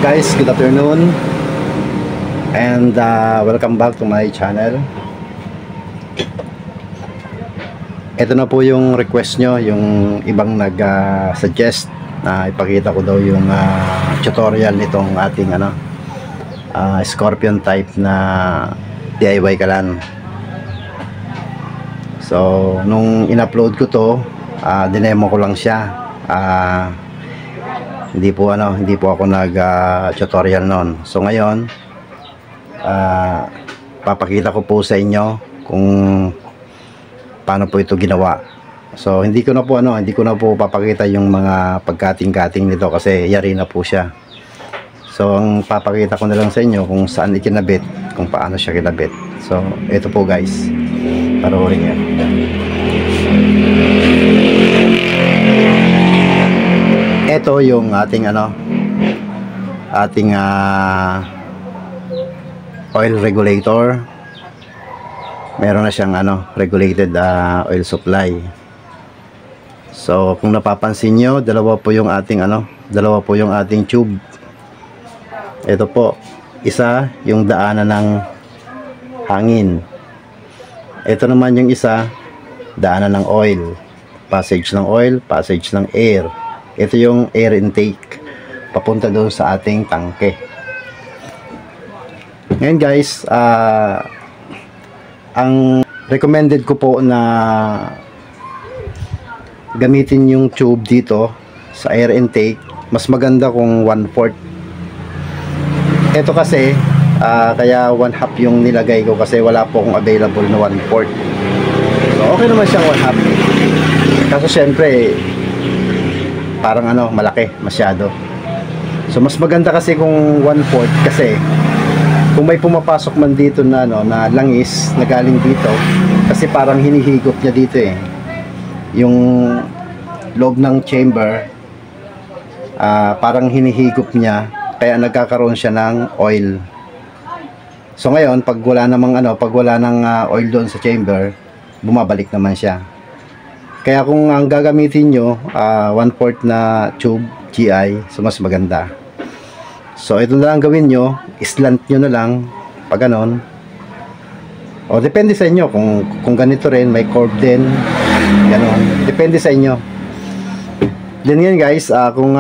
guys, good afternoon and welcome back to my channel. Ito na po yung request nyo, yung ibang nag-suggest na ipakita ko daw yung tutorial nitong ating Scorpion type na DIY kalan. So nung in-upload ko to, dinemo ko lang siya. Hindi po ako nag-tutorial noon. So ngayon papakita ko po sa inyo kung paano po ito ginawa. So hindi ko na po papakita yung mga pagkating-kating nito kasi yari na po siya. So ang papakita ko na lang sa inyo kung saan ikinabit, kung paano siya kinabit. So ito po guys, panoorin niyo. Ito yung ating oil regulator. Meron na siyang regulated oil supply. So kung napapansin nyo, dalawa po yung ating tube. Ito po, isa yung daanan ng hangin. Ito naman yung isa, daanan ng oil. Passage ng oil, passage ng air. Ito yung air intake papunta doon sa ating tangke. Ngayon guys, ang recommended ko po na gamitin yung tube dito sa air intake, mas maganda kung 1/4. Ito kasi kaya 1/2 yung nilagay ko kasi wala po akong available na 1/4. So okay naman siyang 1/2. Kasi syempre parang malaki masyado. So mas maganda kasi kung 1/4 kasi kung may pumapasok man dito na na langis na galing dito, kasi parang hinihigop niya dito yung loob ng chamber, parang hinihigop niya kaya nagkakaroon siya ng oil. So ngayon pag wala nang oil doon sa chamber, bumabalik naman siya. Kaya kung ang gagamitin nyo 1/4 na tube GI, so mas maganda. So ito na lang gawin nyo, islant nyo na lang pag ganon. O depende sa inyo kung ganito rin, may curve din, ganon. Depende sa inyo. Then yan guys, kung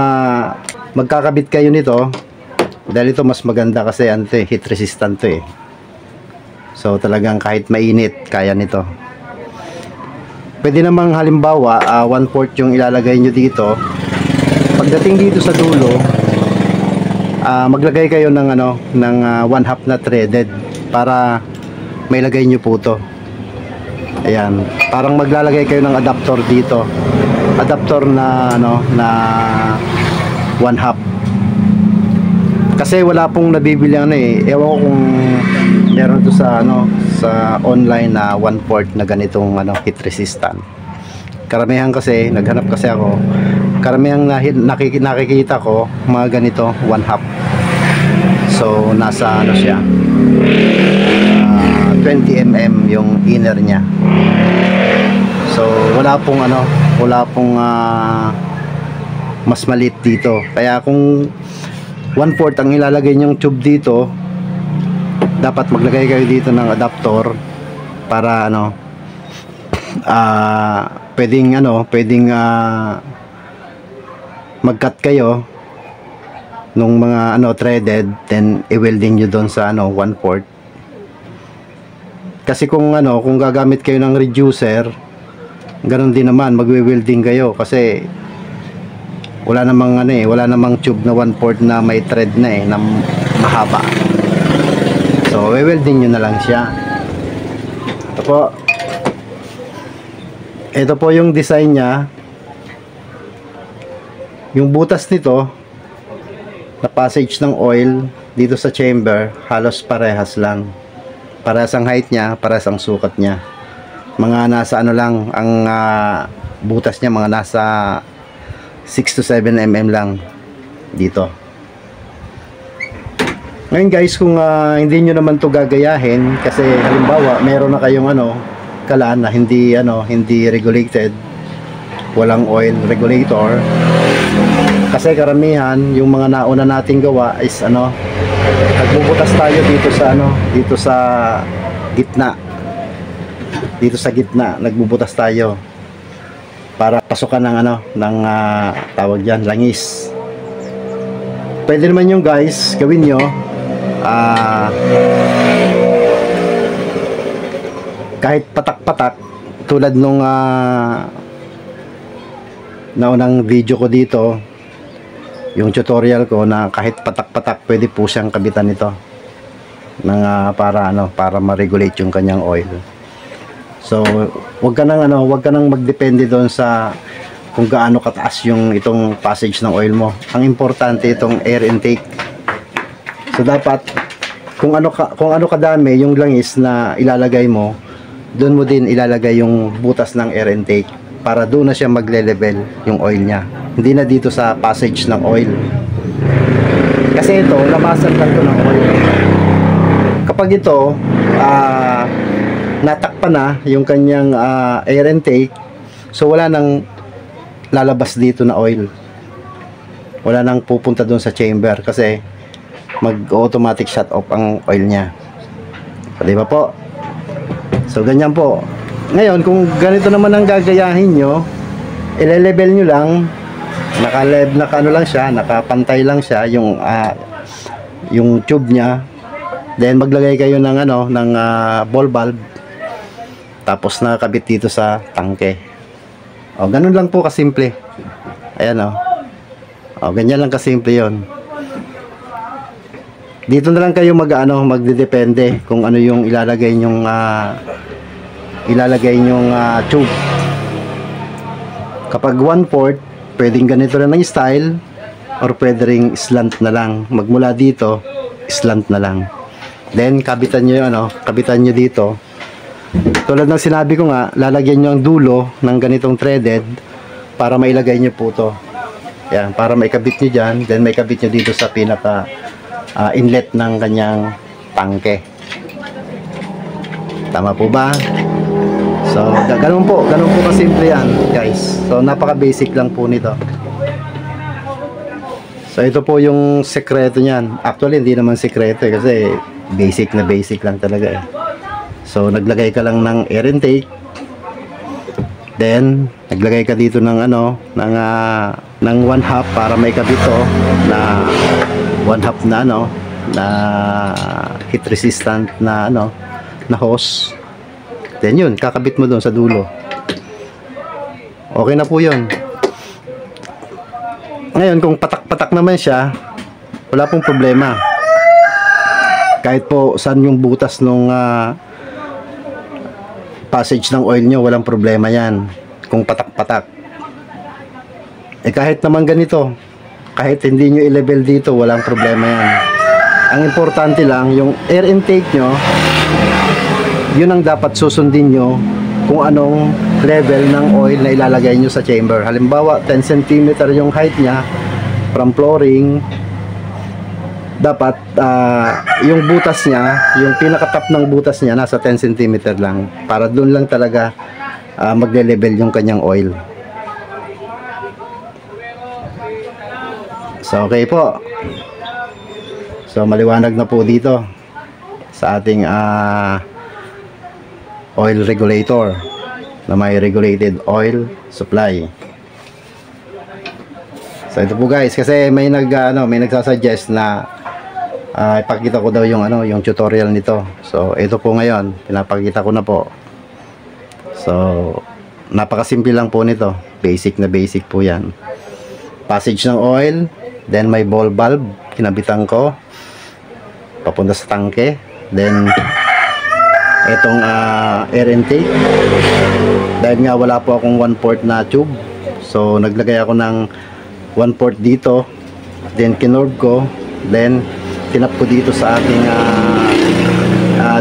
magkakabit kayo nito, dahil ito mas maganda kasi heat resistant to So talagang kahit mainit, kaya nito. Pwede namang halimbawa 1/4 yung ilalagay nyo dito. Pagdating dito sa dulo, maglagay kayo ng 1/2 na threaded para may lagay nyo po to. Ayan, parang maglalagay kayo ng adapter dito. Adapter na na 1/2. Kasi wala pong nabibili ewan ko kung meron to sa sa online na 1/4 na ganitong heat resistant. Karamihan kasi naghanap kasi ako, karamihan nakikita ko mga ganito 1/2. So nasa siya 20 mm yung inner niya. So wala pong mas maliit dito. Kaya kung 1/4 ang ilalagay niyong tube dito, dapat maglagay kayo dito ng adapter para pwedeng mag-cut kayo nung mga threaded, then i-welding nyo doon sa 1/4. Kasi kung gagamit kayo ng reducer, ganun din naman, magwe-welding kayo kasi wala namang tube na 1/4 na may thread na mahaba. So welding nyo na lang siya. Ito po yung design nya. Yung butas nito na passage ng oil dito sa chamber, halos parehas lang. Parehas ang height nya, parehas ang sukat nya. Mga nasa lang ang butas nya, mga nasa 6 to 7 mm lang dito. Ngayon guys, kung hindi nyo naman to gagayahin, kasi halimbawa meron na kayong kalan na hindi regulated, walang oil regulator, Kasi karamihan yung mga nauna nating gawa is ano, nagbubutas tayo dito sa ano, dito sa gitna. Dito sa gitna nagbubutas tayo para pasukan ng ano, ng tawag diyan, langis. Pwede naman yung guys, gawin nyo kahit patak-patak tulad nung naunang video ko dito, yung tutorial ko na kahit patak-patak pwede po siyang kabitan nito ng para ano, para ma-regulate yung kanyang oil. So wag ka nang magdepende doon sa kung gaano kataas yung itong passage ng oil mo. Ang importante itong air intake. So dapat kung ano kadami yung langis na ilalagay mo, doon mo din ilalagay yung butas ng air intake para doon na siya magle-level yung oil niya. Hindi na dito sa passage ng oil. Kasi ito, labasan lang ito ng oil. Kapag ito natakpan na yung kanyang air intake, so wala nang lalabas dito na oil, wala nang pupunta dun sa chamber kasi mag-automatic shut off ang oil niya. Di ba po? So ganyan po. Ngayon kung ganito naman ang gagayahin nyo, ile-level nyo lang, naka-ano lang siya, nakapantay lang siya yung tube niya. Then maglagay kayo ng ano, ng ball valve, tapos nakakabit dito sa tangke. O, ganun lang po kasimple. Ayan o. O, ganyan lang kasimple yon. Dito na lang kayo magdedepende kung ano yung ilalagay nyong tube. Kapag 1/4, pwedeng ganito rin ang style, or pwede ring slant na lang. Magmula dito, slant na lang. Then, kabitan nyo dito. Tulad ng sinabi ko nga, lalagyan nyo ang dulo ng ganitong threaded para mailagay nyo po to. Yan, para maikabit nyo dyan. Then maikabit nyo dito sa pinaka inlet ng kanyang tangke. Tama po ba? So, ganun po kasimple yan guys. So, napaka basic lang po nito. So, ito po yung sekreto nyan. Actually, hindi naman sekreto kasi basic na basic lang talaga eh. So naglagay ka lang ng air intake, then naglagay ka dito ng ng 1/2 para may kabit to na 1/2 na na heat resistant na na hose. Then yun, kakabit mo doon sa dulo. Okay na po yun. Ngayon kung patak-patak naman siya, wala pong problema. Kahit po saan yung butas nung passage ng oil nyo, walang problema yan kung patak-patak. Kahit naman ganito, kahit hindi nyo i-level dito, walang problema yan. Ang importante lang, yung air intake nyo, yun ang dapat susundin nyo kung anong level ng oil na ilalagay nyo sa chamber. Halimbawa 10 cm yung height nya from flooring, dapat yung butas niya, yung pinaka-top ng butas niya nasa 10 cm lang para doon lang talaga magle-level yung kanyang oil. So okay po. So maliwanag na po dito sa ating oil regulator na may regulated oil supply. So ito po guys, kasi may nagsasuggest na ipakita ko daw yung tutorial nito. So ito po ngayon, pinapakita ko na po. So napakasimple lang po nito, basic na basic po yan. Passage ng oil, then may ball valve, kinabitan ko papunta sa tangke. Then itong air intake, dahil nga wala po akong 1/4 na tube, so naglagay ako ng 1/4 dito, then kinorb ko, then tinap ko dito sa ating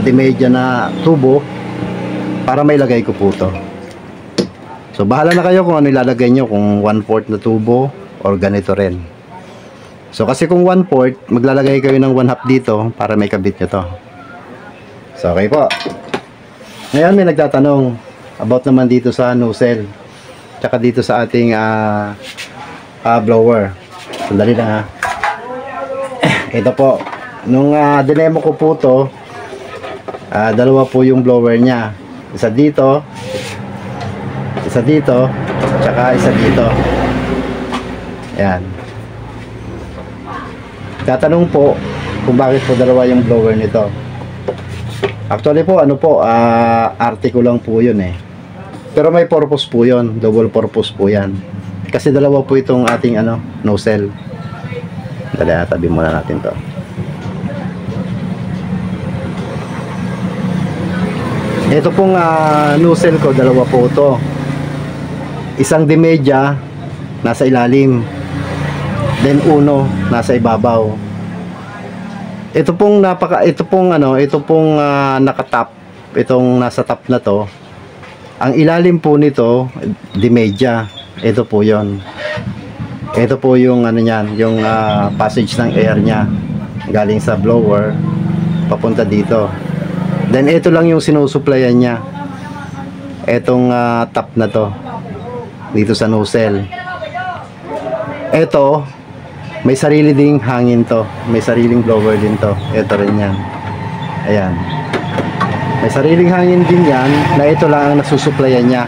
demedya na tubo para may lagay ko po to. So bahala na kayo kung ano ilalagay nyo, kung 1/4 na tubo or ganito rin. So kasi kung 1/4, maglalagay kayo ng 1/2 dito para may kabit nyo to. So okay po. Ngayon may nagtatanong about naman dito sa nozzle tsaka dito sa ating blower. Sandali lang ha. Ito po, nung dinemo ko po to, dalawa po yung blower niya. Isa dito, tsaka isa dito. Ayan. Tatanong po kung bakit po dalawa yung blower nito. Actually po, ano po, RT ko lang po yun eh. Pero may purpose po yun, double purpose po yan. Kasi dalawa po itong ating nozzle. Dali, tabi muna natin to. Ito pong nozzle ko, dalawa po to. Isang de media nasa ilalim, then uno nasa ibabaw. Ito pong nakatap, itong nasa top na to. Ang ilalim po nito, de media. Ito po 'yon. Ito po yung niyan, yung passage ng air niya galing sa blower papunta dito. Then ito lang yung sinusuplayan niya. Etong top na to dito sa nozzle. Ito may sarili ding hangin to, may sariling blower din to. Ito rin yan. Ayan, may sariling hangin din yan, na ito lang ang nasusuplayan niya.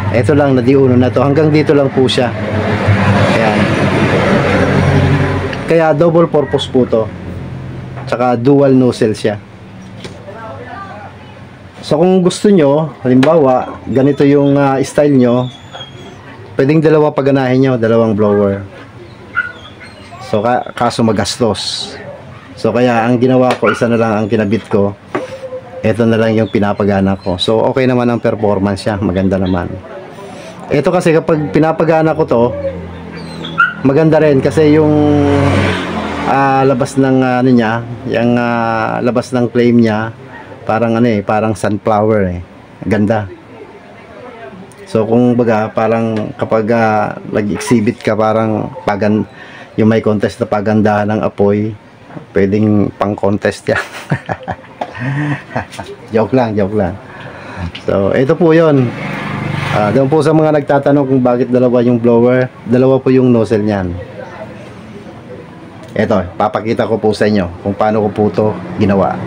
Ito lang na diuno na to, hanggang dito lang po siya. Ayan, kaya double purpose po to, tsaka dual nozzle siya. So kung gusto nyo, halimbawa ganito yung style nyo, pwedeng dalawa paganahin nyo, dalawang blower. So kaso magastos. So kaya ang ginawa ko, isa na lang ang kinabit ko. Ito na lang yung pinapagana ko. So okay naman ang performance niya, maganda naman. Ito kasi kapag pinapagana ko to, maganda rin kasi yung labas ng niya, yung labas ng flame niya, parang parang sunflower ganda. So kung baga parang kapag nag-exhibit ka, parang yung may contest na pagandahan ng apoy, pwedeng pang contest yan. joke lang. So ito po yun. Doon po sa mga nagtatanong kung bakit dalawa yung blower, dalawa po yung nozzle niyan. Ito, papakita ko po sa inyo kung paano ko po ito ginawa.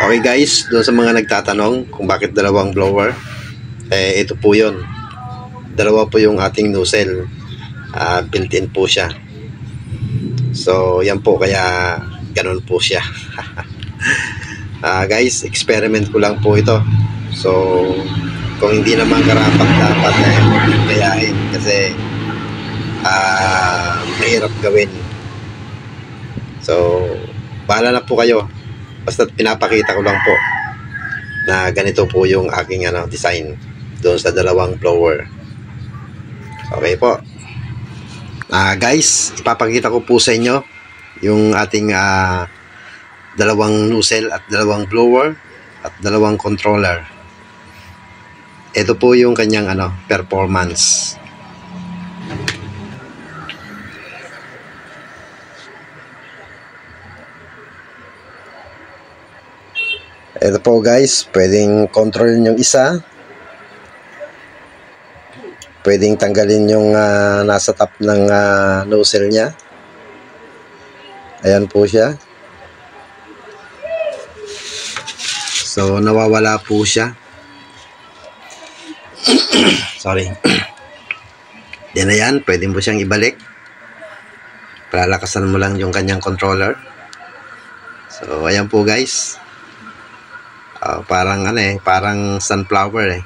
Okay guys, doon sa mga nagtatanong kung bakit dalawang blower, ito po yun. Dalawa po yung ating nozzle, built-in po siya. So yan po, kaya ganun po siya. Guys, experiment ko lang po ito. So kung hindi naman karapat dapat gayahin kasi mahirap gawin. So bahala na po kayo, basta pinapakita ko lang po na ganito po yung aking design doon sa dalawang blower. Okay po. Guys, ipapakita ko po sa inyo yung ating dalawang nozzle at dalawang blower at dalawang controller. Ito po yung kanyang performance. Ito po guys, pwedeng control yung isa, pwedeng tanggalin yung nasa top ng nozzle nya. Ayan po siya. So nawawala po siya. Sorry. Then ayan, pwede mo siyang ibalik. Palalakasan mo lang yung kanyang controller. So ayan po guys. Parang parang sunflower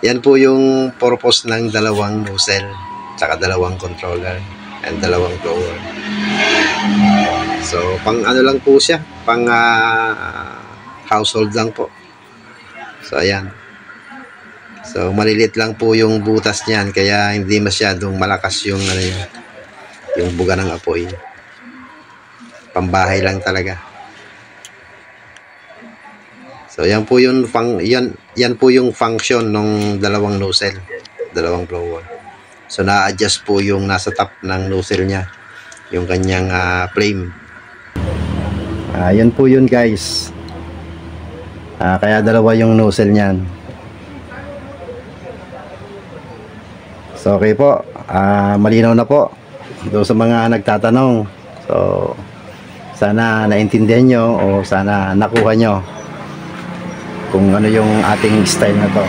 Yan po yung purpose ng dalawang nozzle tsaka dalawang controller and dalawang blower. So pang lang po siya, pang household lang po. So ayan. So malilit lang po yung butas niyan, kaya hindi masyadong malakas yung yung buga ng apoy. Pambahay lang talaga. So yan po yung yan po yung function ng dalawang nozzle, dalawang blower. So na-adjust po yung nasa top ng nozzle niya, yung kanyang flame. Yan po yun guys. Kaya dalawa yung nozzle niyan. So okay po, malinaw na po doon sa mga nagtatanong. So sana naintindihan nyo o sana nakuha nyo kung ano yung ating style na to.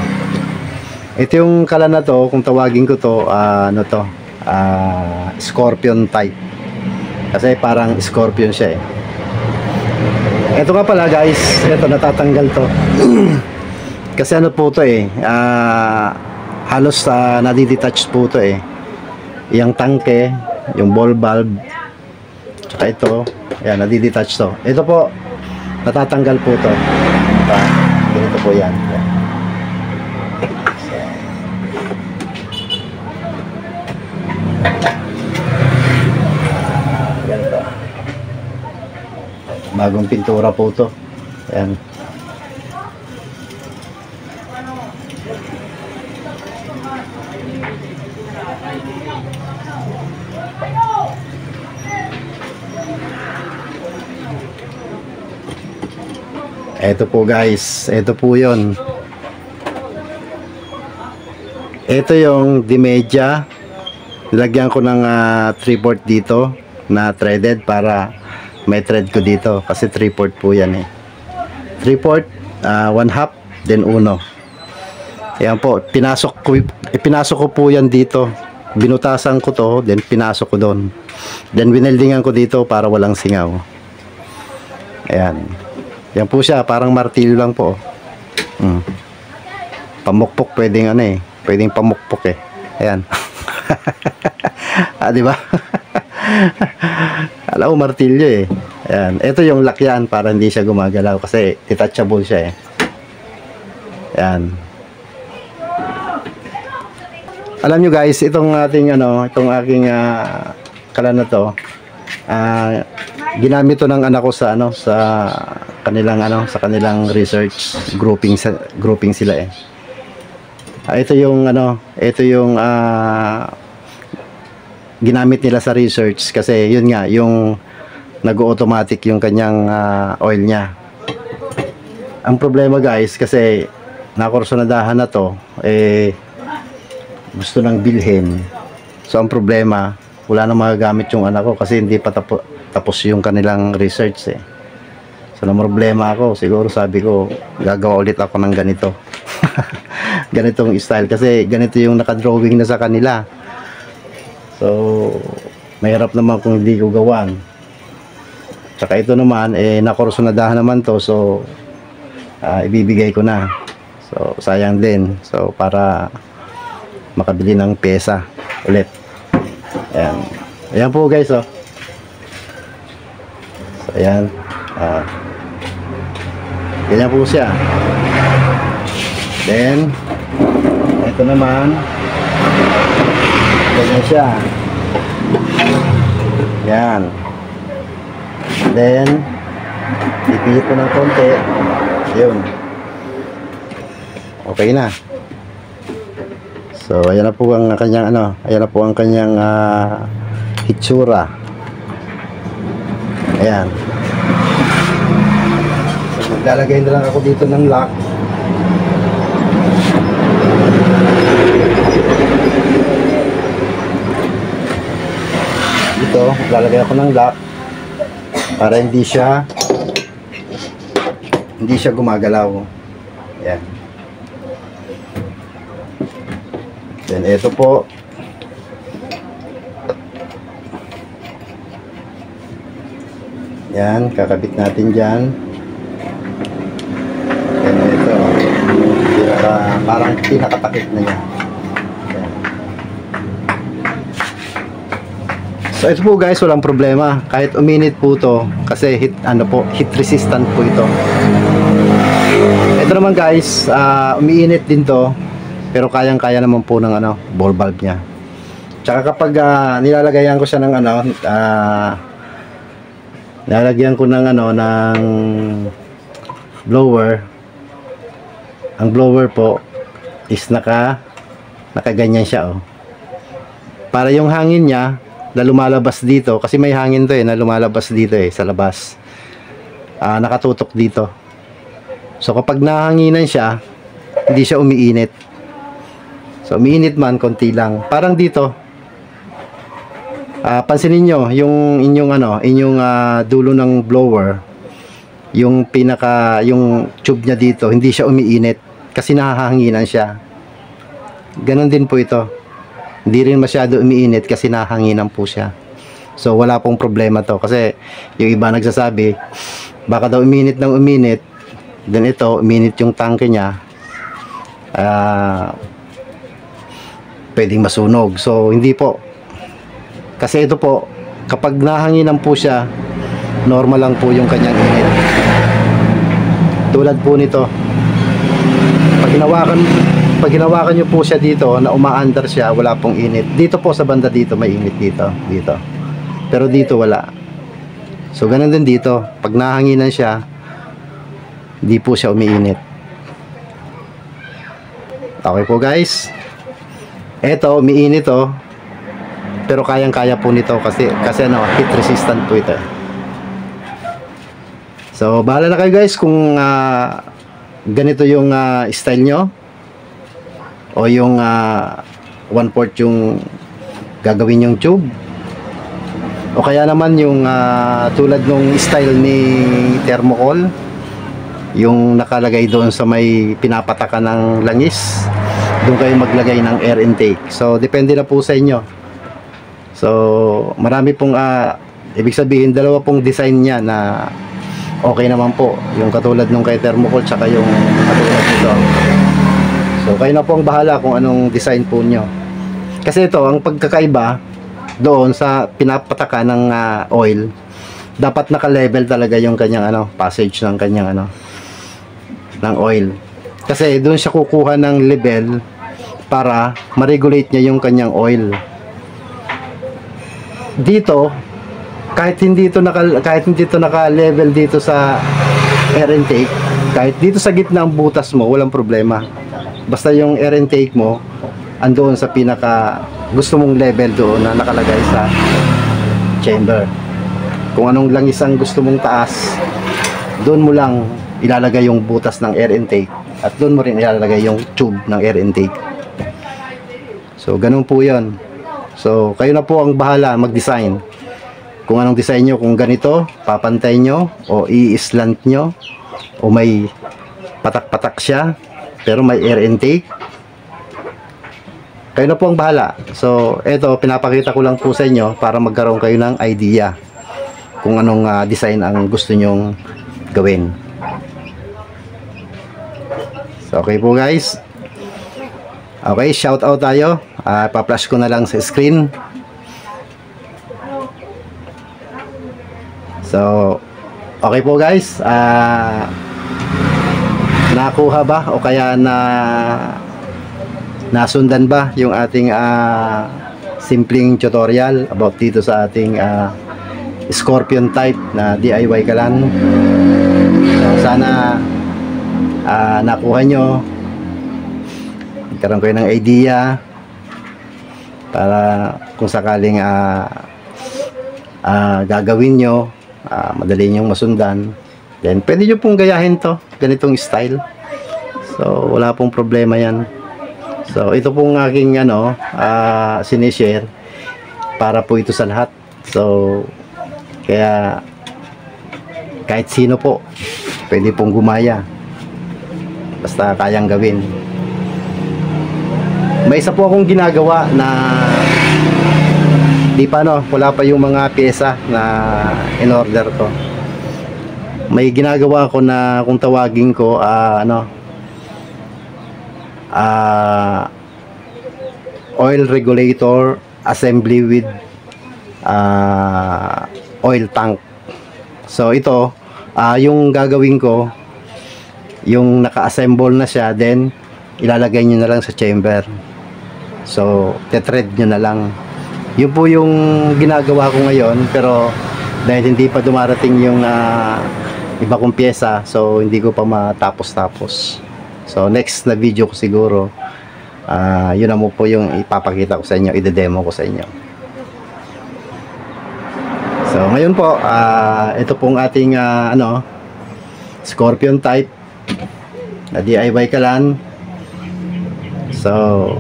Ito yung kala na to, kung tawagin ko to, scorpion type. Kasi parang scorpion siya Ito nga pala guys, ito natatanggal to. Kasi ano po to halos nadidetach po to Yung tangke, yung ball valve, tsaka ito, ayan, nadidetach to. Ito po, natatanggal po to. Ganito po yan. Ganito. Bagong pintura po to. Ayan. Ito po guys, ito po yon. Ito yung Dimedya. Nilagyan ko ng 3/4 dito na threaded para may thread ko dito kasi 3/4 po yan 3/4, 1/2, then 1. Ayan po, pinasok ko po yan dito. Binutasan ko to, then pinasok ko doon. Then wineldingan ko dito para walang singaw. Ayan. Yan po siya, parang martilyo lang po. Pamukpok pwedeng pwedeng pamukpok Ayan. Di ba? Alam mo, martilyo Ayan. Ito yung lakyan para hindi siya gumagalaw kasi detachable siya Ayan. Alam nyo guys, itong ating itong aking kala na to, ginamit to ng anak ko sa sa kanilang research grouping sila ito yung ginamit nila sa research kasi yun nga yung nag-automatic yung kanyang oil niya. Ang problema guys kasi nakursunadahan na to gusto nang bilhin. So ang problema, wala nang magagamit yung anak ko kasi hindi pa tapos yung kanilang research So na problema ako, siguro sabi ko gagawa ulit ako ng ganito. Ganitong style kasi ganito yung naka-drawing na sa kanila. So mahirap naman kung hindi ko gawan. Tsaka ito naman nakursunadahan naman to, so ibibigay ko na. So sayang din, so para makabili ng pyesa ulit. Ayan po guys, oh. So ayan, ganyan po siya. Then ito naman, ganyan siya. Yan. Then ipihit ko ng konti. Yun, okay na. So ayan na po ang kanyang ayan na po ang kanyang hitsura. Ayan. So maglalagay na lang ako dito ng lock. Dito maglalagay ako ng lock para hindi siya gumagalaw. Ayan. Then ito po, yan, kakabit natin dyan. Then ito, parang pinakatakip na niya. Yan. So ito po guys, walang problema kahit uminit po to, kasi heat resistant po ito. Ito naman guys, umiinit din to, pero kayang-kaya naman po ng ball valve niya. Tsaka kapag nilalagayan ko siya ng nilalagyan ko ng ng blower. Ang blower po is nakaganyan siya, oh. Para yung hangin niya na lumalabas dito, kasi may hangin to na lumalabas dito sa labas. Nakatutok dito. So kapag nahanginan siya, hindi siya umiinit. So umiinit man konti lang. Parang dito. Pansinin nyo yung inyong dulo ng blower, yung tube niya dito, hindi siya umiinit kasi nahahanginan siya. Ganon din po ito. Hindi rin masyado umiinit kasi nahahanginan po siya. So wala pong problema to, kasi yung iba nagsasabi baka daw uminit ng uminit, then ito uminit yung tangke niya, pwedeng masunog. So hindi po, kasi ito po kapag nahanginan po siya, normal lang po yung kanyang init. Tulad po nito, pag hinawakan nyo po siya dito na umaandar siya, wala pong init. Dito po sa banda dito may init dito, pero dito wala. So ganun din dito, pag nahanginan siya, hindi po siya umiinit. Okay po guys, eto umiinit to, pero kayang-kaya po nito kasi heat resistant po ito. So bahala na kayo guys kung ganito yung style nyo, o yung 1/4 yung gagawin yung tube, o kaya naman yung tulad nung style ni thermocol, yung nakalagay doon sa may pinapataka ng langis, doon kayo maglagay ng air intake. So depende na po sa inyo. So marami pong ibig sabihin dalawa pong design niya na okay naman po, yung katulad nung kay thermocol tsaka yung katulad nito. So kayo na po ang bahala kung anong design po nyo. Kasi ito, ang pagkakaiba doon sa pinapataka ng oil, dapat naka-level talaga yung kanyang passage ng kanyang ng oil. Kasi doon siya kukuha ng level para ma-regulate niya yung kanyang oil. Dito, kahit hindi ito naka-level dito sa air intake, kahit dito sa gitna ng butas mo, walang problema. Basta yung air intake mo andoon sa pinaka gusto mong level doon na nakalagay sa chamber. Kung anong langis ang gusto mong taas, doon mo lang ilalagay yung butas ng air intake, at doon mo rin ilalagay yung tube ng air intake. So ganun po yun. So kayo na po ang bahala mag-design kung anong design nyo, kung ganito papantay nyo, o i-slant nyo, o may patak-patak siya pero may air intake. Kayo na po ang bahala. So, ito, pinapakita ko lang po sa inyo para magkaroon kayo ng idea kung anong design ang gusto nyong gawin. So, okay po guys. Okay, shout out tayo. Pa-flash ko na lang sa screen. So, okay po guys. Nakuha ba o kaya nasundan ba yung ating simpleng tutorial about dito sa ating Scorpion type na DIY kalan. So, sana nakuha nyo, magkaroon kayo ng idea para kung sakaling gagawin nyo, madali nyong masundan, then pwede nyo pong gayahin to, ganitong style. So wala pong problema yan. So ito pong aking sinishare para po ito sa lahat. So kaya kahit sino po pwede pong gumaya basta kayang gawin. May isa po akong ginagawa na wala pa yung mga pyesa na in order ko. May ginagawa ko na kung tawagin ko oil regulator assembly with oil tank. So ito yung gagawin ko, yung naka-assemble na siya, then ilalagay nyo na lang sa chamber. So tetread nyo na lang. Yun po yung ginagawa ko ngayon, pero dahil hindi pa dumarating yung iba kong pyesa, so hindi ko pa matapos-tapos. So next na video ko siguro, yun na mo po yung ipapakita ko sa inyo, ide-demo ko sa inyo. So ngayon po, ito pong ating Scorpion type na DIY kalan. So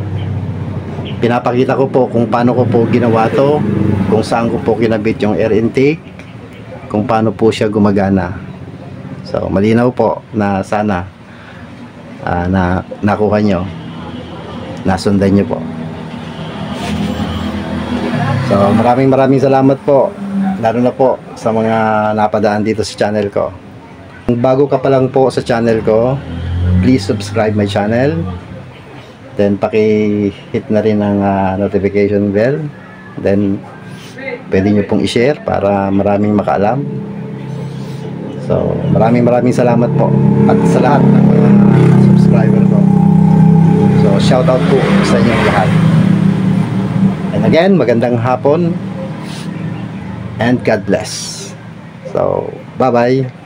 pinapakita ko po kung paano ko po ginawa to, kung saan ko po kinabit yung air intake, kung paano po siya gumagana. So malinaw po na sana nakuha nyo, nasundan nyo po. So maraming salamat po, lalo na po sa mga napadaan dito sa channel ko. Kung bago ka pa lang po sa channel ko, please subscribe my channel. Then paki-hit na rin ang notification bell. Then pwede nyo pong i-share para maraming makaalam. So maraming salamat po at sa lahat ng mga subscriber ko. So shout out po sa inyong lahat. And again, magandang hapon and God bless. So bye bye.